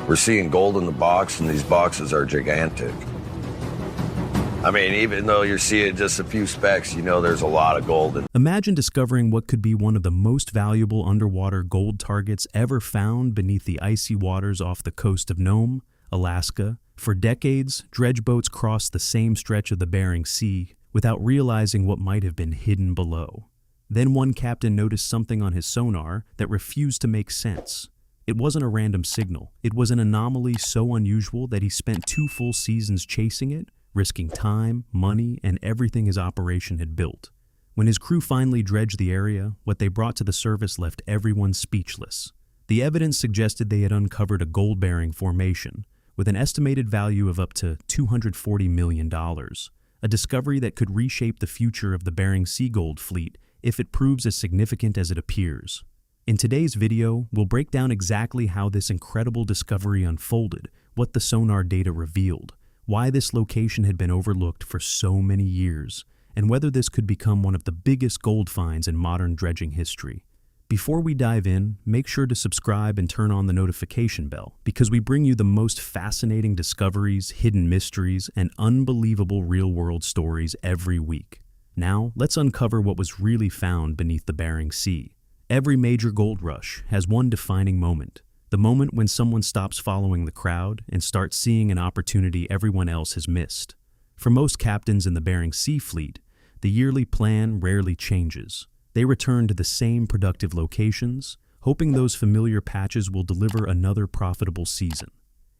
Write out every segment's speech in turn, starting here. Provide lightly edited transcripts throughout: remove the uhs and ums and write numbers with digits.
We're seeing gold in the box, and these boxes are gigantic. I mean, even though you're seeing just a few specks, you know there's a lot of gold in. Imagine discovering what could be one of the most valuable underwater gold targets ever found beneath the icy waters off the coast of Nome, Alaska. For decades, dredge boats crossed the same stretch of the Bering Sea without realizing what might have been hidden below. Then one captain noticed something on his sonar that refused to make sense. It wasn't a random signal. It was an anomaly so unusual that he spent 2 full seasons chasing it, risking time, money, and everything his operation had built. When his crew finally dredged the area, what they brought to the surface left everyone speechless. The evidence suggested they had uncovered a gold-bearing formation, with an estimated value of up to $240 million, a discovery that could reshape the future of the Bering Sea Gold fleet if it proves as significant as it appears. In today's video, we'll break down exactly how this incredible discovery unfolded, what the sonar data revealed, why this location had been overlooked for so many years, and whether this could become one of the biggest gold finds in modern dredging history. Before we dive in, make sure to subscribe and turn on the notification bell, because we bring you the most fascinating discoveries, hidden mysteries, and unbelievable real-world stories every week. Now, let's uncover what was really found beneath the Bering Sea. Every major gold rush has one defining moment. The moment when someone stops following the crowd and starts seeing an opportunity everyone else has missed. For most captains in the Bering Sea fleet, the yearly plan rarely changes. They return to the same productive locations, hoping those familiar patches will deliver another profitable season.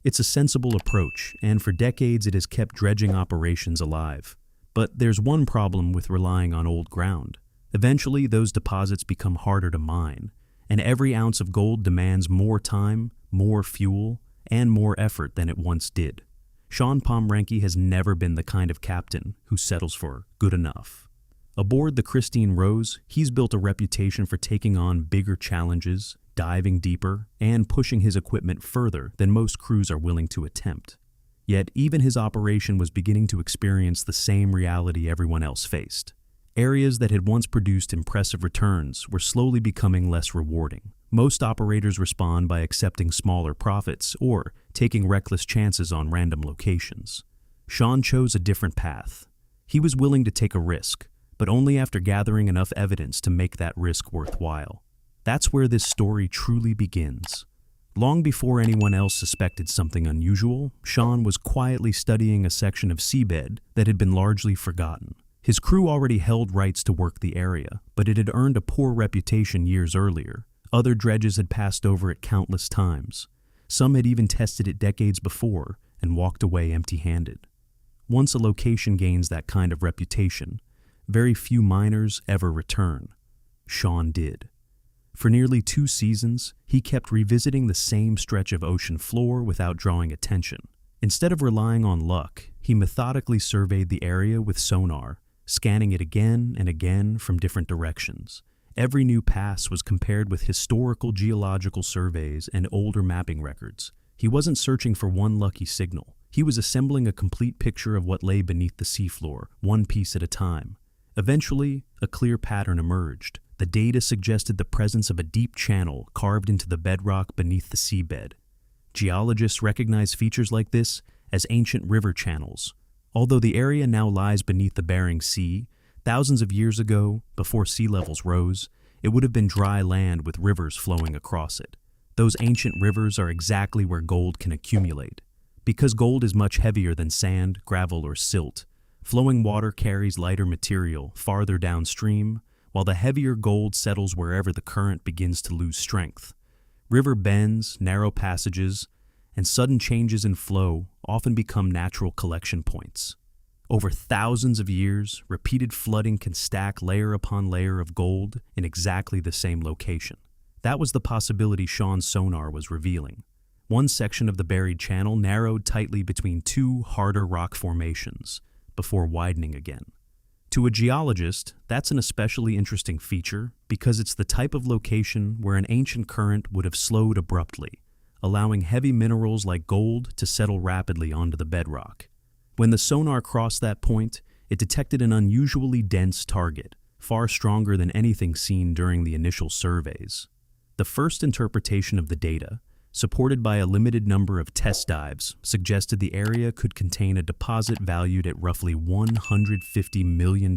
It's a sensible approach, and for decades it has kept dredging operations alive. But there's one problem with relying on old ground. Eventually, those deposits become harder to mine, and every ounce of gold demands more time, more fuel, and more effort than it once did. Shawn Pomrenke has never been the kind of captain who settles for good enough. Aboard the Christine Rose, he's built a reputation for taking on bigger challenges, diving deeper, and pushing his equipment further than most crews are willing to attempt. Yet even his operation was beginning to experience the same reality everyone else faced. Areas that had once produced impressive returns were slowly becoming less rewarding. Most operators respond by accepting smaller profits or taking reckless chances on random locations. Shawn chose a different path. He was willing to take a risk, but only after gathering enough evidence to make that risk worthwhile. That's where this story truly begins. Long before anyone else suspected something unusual, Shawn was quietly studying a section of seabed that had been largely forgotten. His crew already held rights to work the area, but it had earned a poor reputation years earlier. Other dredges had passed over it countless times. Some had even tested it decades before and walked away empty-handed. Once a location gains that kind of reputation, very few miners ever return. Shawn did. For nearly 2 seasons, he kept revisiting the same stretch of ocean floor without drawing attention. Instead of relying on luck, he methodically surveyed the area with sonar, scanning it again and again from different directions. Every new pass was compared with historical geological surveys and older mapping records. He wasn't searching for one lucky signal. He was assembling a complete picture of what lay beneath the seafloor, one piece at a time. Eventually, a clear pattern emerged. The data suggested the presence of a deep channel carved into the bedrock beneath the seabed. Geologists recognize features like this as ancient river channels. Although the area now lies beneath the Bering Sea, thousands of years ago, before sea levels rose, it would have been dry land with rivers flowing across it. Those ancient rivers are exactly where gold can accumulate. Because gold is much heavier than sand, gravel, or silt, flowing water carries lighter material farther downstream, while the heavier gold settles wherever the current begins to lose strength. River bends, narrow passages, and sudden changes in flow often become natural collection points. Over thousands of years, repeated flooding can stack layer upon layer of gold in exactly the same location. That was the possibility Shawn's sonar was revealing. One section of the buried channel narrowed tightly between 2 harder rock formations, before widening again. To a geologist, that's an especially interesting feature because it's the type of location where an ancient current would have slowed abruptly, allowing heavy minerals like gold to settle rapidly onto the bedrock. When the sonar crossed that point, it detected an unusually dense target, far stronger than anything seen during the initial surveys. The first interpretation of the data, supported by a limited number of test dives, suggested the area could contain a deposit valued at roughly $150 million.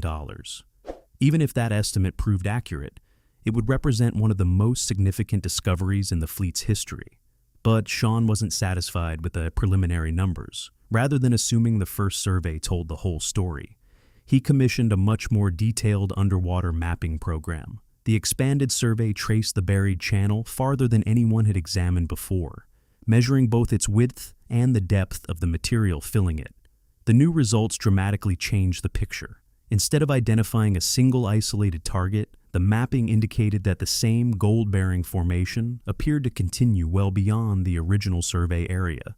Even if that estimate proved accurate, it would represent one of the most significant discoveries in the fleet's history. But Shawn wasn't satisfied with the preliminary numbers. Rather than assuming the first survey told the whole story, he commissioned a much more detailed underwater mapping program. The expanded survey traced the buried channel farther than anyone had examined before, measuring both its width and the depth of the material filling it. The new results dramatically changed the picture. Instead of identifying a single isolated target, the mapping indicated that the same gold-bearing formation appeared to continue well beyond the original survey area.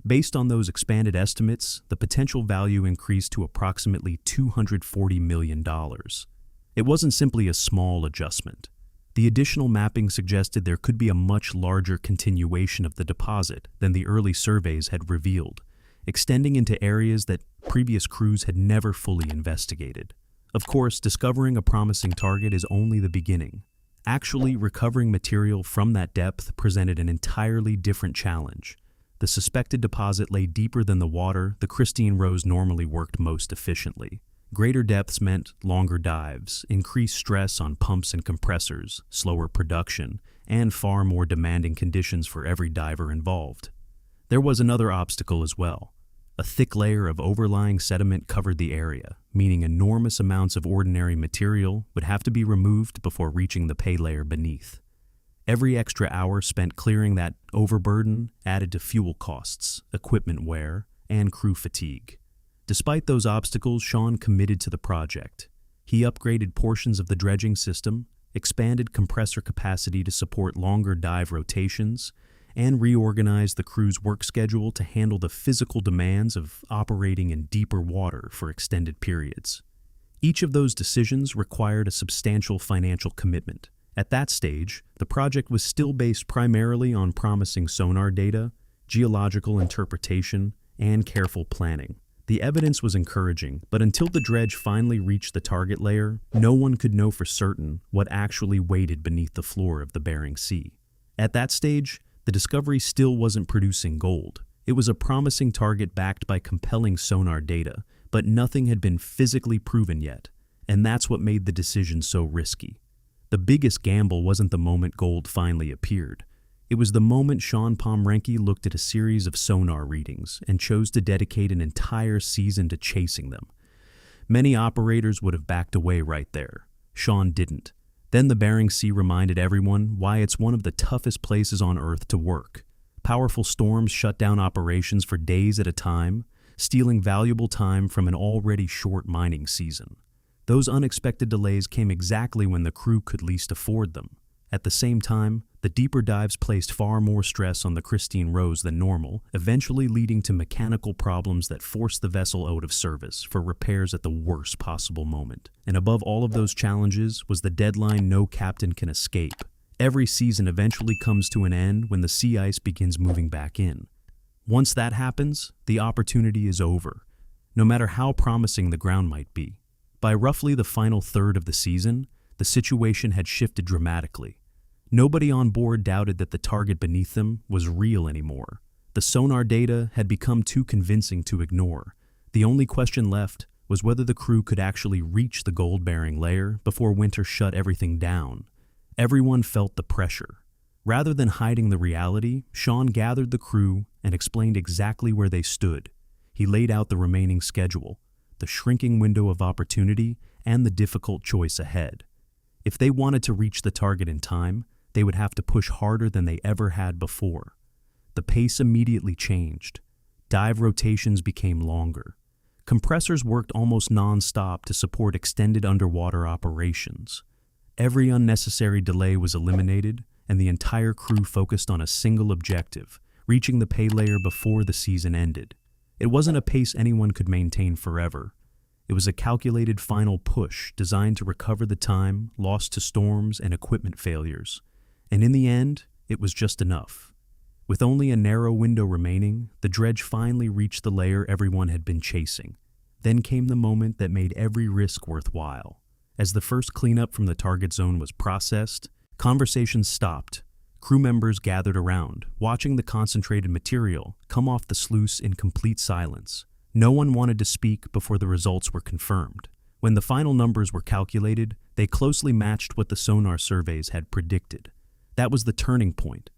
Based on those expanded estimates, the potential value increased to approximately $240 million. It wasn't simply a small adjustment. The additional mapping suggested there could be a much larger continuation of the deposit than the early surveys had revealed, extending into areas that previous crews had never fully investigated. Of course, discovering a promising target is only the beginning. Actually recovering material from that depth presented an entirely different challenge. The suspected deposit lay deeper than the water the Christine Rose normally worked most efficiently. Greater depths meant longer dives, increased stress on pumps and compressors, slower production, and far more demanding conditions for every diver involved. There was another obstacle as well. A thick layer of overlying sediment covered the area, meaning enormous amounts of ordinary material would have to be removed before reaching the pay layer beneath. Every extra hour spent clearing that overburden added to fuel costs, equipment wear, and crew fatigue. Despite those obstacles, Shawn committed to the project. He upgraded portions of the dredging system, expanded compressor capacity to support longer dive rotations, and reorganized the crew's work schedule to handle the physical demands of operating in deeper water for extended periods. Each of those decisions required a substantial financial commitment. At that stage, the project was still based primarily on promising sonar data, geological interpretation, and careful planning. The evidence was encouraging, but until the dredge finally reached the target layer, no one could know for certain what actually waited beneath the floor of the Bering Sea. At that stage, the discovery still wasn't producing gold. It was a promising target backed by compelling sonar data, but nothing had been physically proven yet, and that's what made the decision so risky. The biggest gamble wasn't the moment gold finally appeared. It was the moment Shawn Pomrenke looked at a series of sonar readings and chose to dedicate an entire season to chasing them. Many operators would have backed away right there. Shawn didn't. Then the Bering Sea reminded everyone why it's one of the toughest places on Earth to work. Powerful storms shut down operations for days at a time, stealing valuable time from an already short mining season. Those unexpected delays came exactly when the crew could least afford them. At the same time, the deeper dives placed far more stress on the Christine Rose than normal, eventually leading to mechanical problems that forced the vessel out of service for repairs at the worst possible moment. And above all of those challenges was the deadline no captain can escape. Every season eventually comes to an end when the sea ice begins moving back in. Once that happens, the opportunity is over, no matter how promising the ground might be. By roughly the final third of the season, the situation had shifted dramatically. Nobody on board doubted that the target beneath them was real anymore. The sonar data had become too convincing to ignore. The only question left was whether the crew could actually reach the gold-bearing layer before winter shut everything down. Everyone felt the pressure. Rather than hiding the reality, Shawn gathered the crew and explained exactly where they stood. He laid out the remaining schedule, the shrinking window of opportunity, and the difficult choice ahead. If they wanted to reach the target in time, they would have to push harder than they ever had before. The pace immediately changed. Dive rotations became longer. Compressors worked almost non-stop to support extended underwater operations. Every unnecessary delay was eliminated, and the entire crew focused on a single objective, reaching the pay layer before the season ended. It wasn't a pace anyone could maintain forever. It was a calculated final push designed to recover the time lost to storms and equipment failures. And in the end, it was just enough. With only a narrow window remaining, the dredge finally reached the layer everyone had been chasing. Then came the moment that made every risk worthwhile. As the first cleanup from the target zone was processed, conversations stopped. Crew members gathered around, watching the concentrated material come off the sluice in complete silence. No one wanted to speak before the results were confirmed. When the final numbers were calculated, they closely matched what the sonar surveys had predicted. That was the turning point.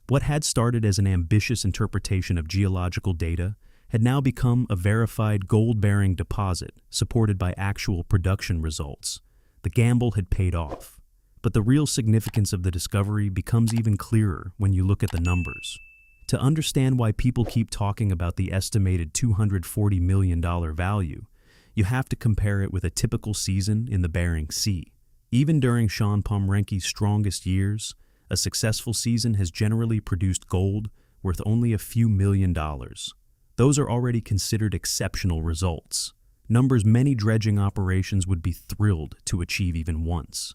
What had started as an ambitious interpretation of geological data had now become a verified gold-bearing deposit supported by actual production results. The gamble had paid off. But the real significance of the discovery becomes even clearer when you look at the numbers. To understand why people keep talking about the estimated $240 million value, you have to compare it with a typical season in the Bering Sea. Even during Shawn Pomrenke's strongest years, a successful season has generally produced gold worth only a few $1,000,000. Those are already considered exceptional results, numbers many dredging operations would be thrilled to achieve even once.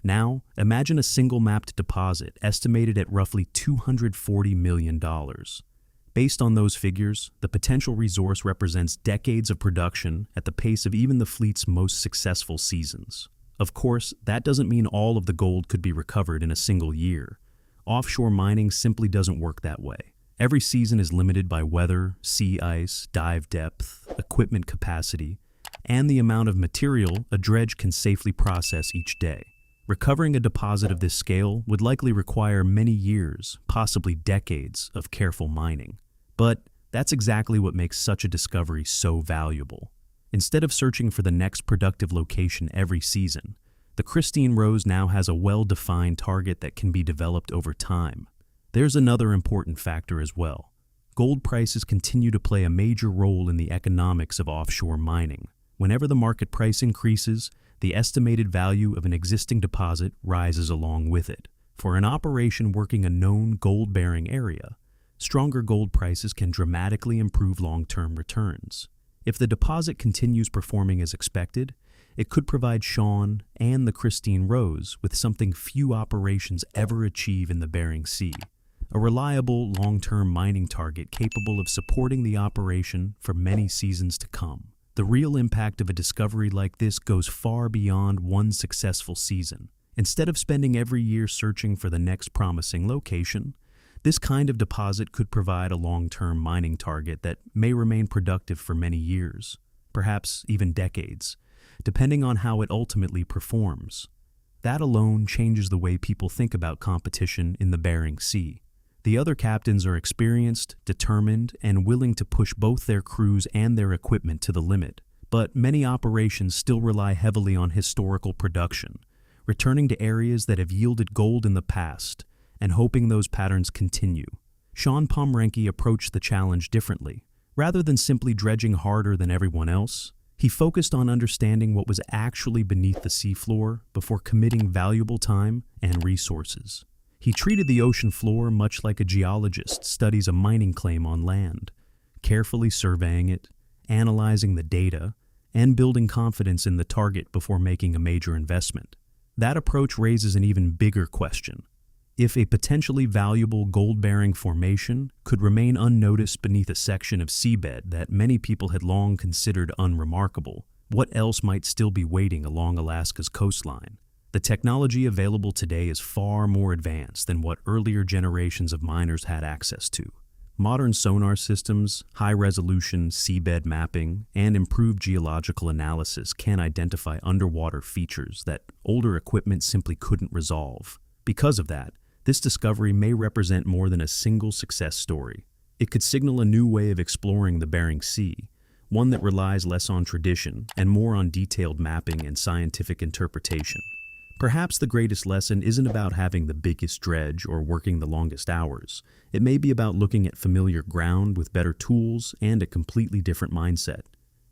Now, imagine a single mapped deposit estimated at roughly $240 million. Based on those figures, the potential resource represents decades of production at the pace of even the fleet's most successful seasons. Of course, that doesn't mean all of the gold could be recovered in a single year. Offshore mining simply doesn't work that way. Every season is limited by weather, sea ice, dive depth, equipment capacity, and the amount of material a dredge can safely process each day. Recovering a deposit of this scale would likely require many years, possibly decades, of careful mining. But that's exactly what makes such a discovery so valuable. Instead of searching for the next productive location every season, the Christine Rose now has a well-defined target that can be developed over time. There's another important factor as well. Gold prices continue to play a major role in the economics of offshore mining. Whenever the market price increases, the estimated value of an existing deposit rises along with it. For an operation working a known gold-bearing area, stronger gold prices can dramatically improve long-term returns. If the deposit continues performing as expected, it could provide Shawn and the Christine Rose with something few operations ever achieve in the Bering Sea: a reliable, long-term mining target capable of supporting the operation for many seasons to come. The real impact of a discovery like this goes far beyond one successful season. Instead of spending every year searching for the next promising location, this kind of deposit could provide a long-term mining target that may remain productive for many years, perhaps even decades, depending on how it ultimately performs. That alone changes the way people think about competition in the Bering Sea. The other captains are experienced, determined, and willing to push both their crews and their equipment to the limit. But many operations still rely heavily on historical production, returning to areas that have yielded gold in the past, and hoping those patterns continue. Shawn Pomrenke approached the challenge differently. Rather than simply dredging harder than everyone else, he focused on understanding what was actually beneath the seafloor before committing valuable time and resources. He treated the ocean floor much like a geologist studies a mining claim on land, carefully surveying it, analyzing the data, and building confidence in the target before making a major investment. That approach raises an even bigger question. If a potentially valuable gold-bearing formation could remain unnoticed beneath a section of seabed that many people had long considered unremarkable, what else might still be waiting along Alaska's coastline? The technology available today is far more advanced than what earlier generations of miners had access to. Modern sonar systems, high-resolution seabed mapping, and improved geological analysis can identify underwater features that older equipment simply couldn't resolve. Because of that, this discovery may represent more than a single success story. It could signal a new way of exploring the Bering Sea, one that relies less on tradition and more on detailed mapping and scientific interpretation. Perhaps the greatest lesson isn't about having the biggest dredge or working the longest hours. It may be about looking at familiar ground with better tools and a completely different mindset.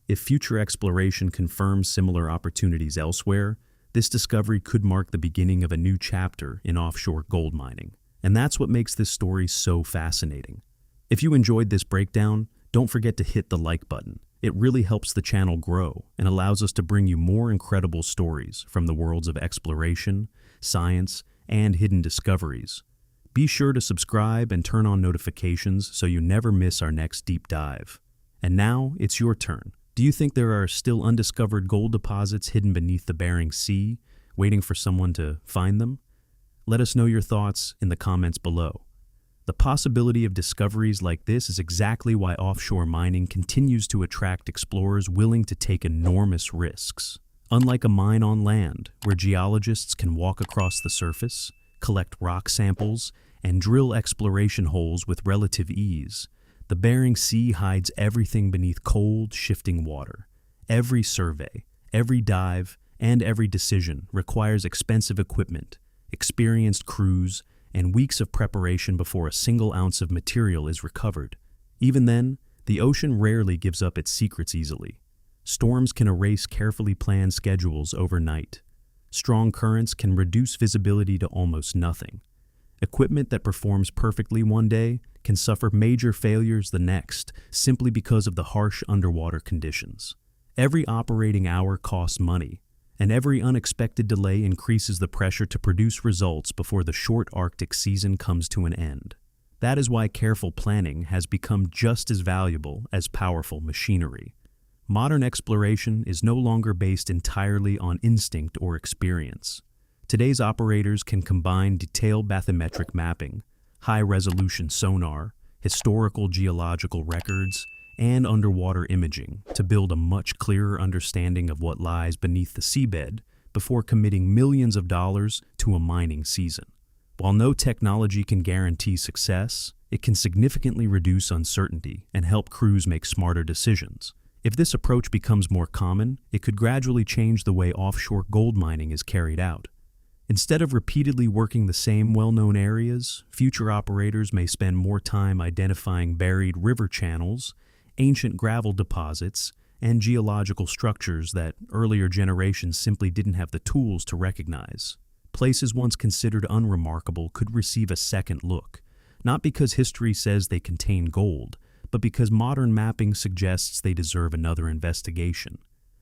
If future exploration confirms similar opportunities elsewhere, this discovery could mark the beginning of a new chapter in offshore gold mining. And that's what makes this story so fascinating. If you enjoyed this breakdown, don't forget to hit the like button. It really helps the channel grow and allows us to bring you more incredible stories from the worlds of exploration, science, and hidden discoveries. Be sure to subscribe and turn on notifications so you never miss our next deep dive. And now, it's your turn. Do you think there are still undiscovered gold deposits hidden beneath the Bering Sea, waiting for someone to find them? Let us know your thoughts in the comments below. The possibility of discoveries like this is exactly why offshore mining continues to attract explorers willing to take enormous risks. Unlike a mine on land, where geologists can walk across the surface, collect rock samples, and drill exploration holes with relative ease, the Bering Sea hides everything beneath cold, shifting water. Every survey, every dive, and every decision requires expensive equipment, experienced crews, and weeks of preparation before a single ounce of material is recovered. Even then, the ocean rarely gives up its secrets easily. Storms can erase carefully planned schedules overnight. Strong currents can reduce visibility to almost nothing. Equipment that performs perfectly one day can suffer major failures the next, simply because of the harsh underwater conditions. Every operating hour costs money, and every unexpected delay increases the pressure to produce results before the short Arctic season comes to an end. That is why careful planning has become just as valuable as powerful machinery. Modern exploration is no longer based entirely on instinct or experience. Today's operators can combine detailed bathymetric mapping, high-resolution sonar, historical geological records, and underwater imaging to build a much clearer understanding of what lies beneath the seabed before committing millions of dollars to a mining season. While no technology can guarantee success, it can significantly reduce uncertainty and help crews make smarter decisions. If this approach becomes more common, it could gradually change the way offshore gold mining is carried out. Instead of repeatedly working the same well-known areas, future operators may spend more time identifying buried river channels, ancient gravel deposits, and geological structures that earlier generations simply didn't have the tools to recognize. Places once considered unremarkable could receive a second look, not because history says they contain gold, but because modern mapping suggests they deserve another investigation.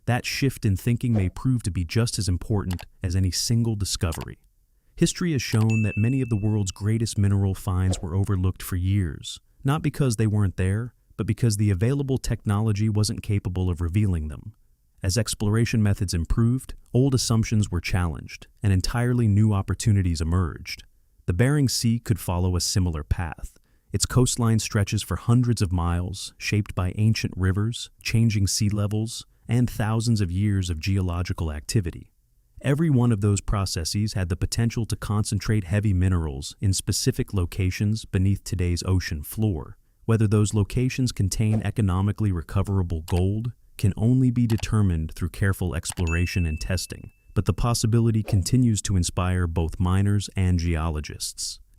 That shift in thinking may prove to be just as important as any single discovery. History has shown that many of the world's greatest mineral finds were overlooked for years, not because they weren't there, but because the available technology wasn't capable of revealing them. As exploration methods improved, old assumptions were challenged, and entirely new opportunities emerged. The Bering Sea could follow a similar path. Its coastline stretches for hundreds of miles, shaped by ancient rivers, changing sea levels, and thousands of years of geological activity. Every one of those processes had the potential to concentrate heavy minerals in specific locations beneath today's ocean floor. Whether those locations contain economically recoverable gold can only be determined through careful exploration and testing, but the possibility continues to inspire both miners and geologists.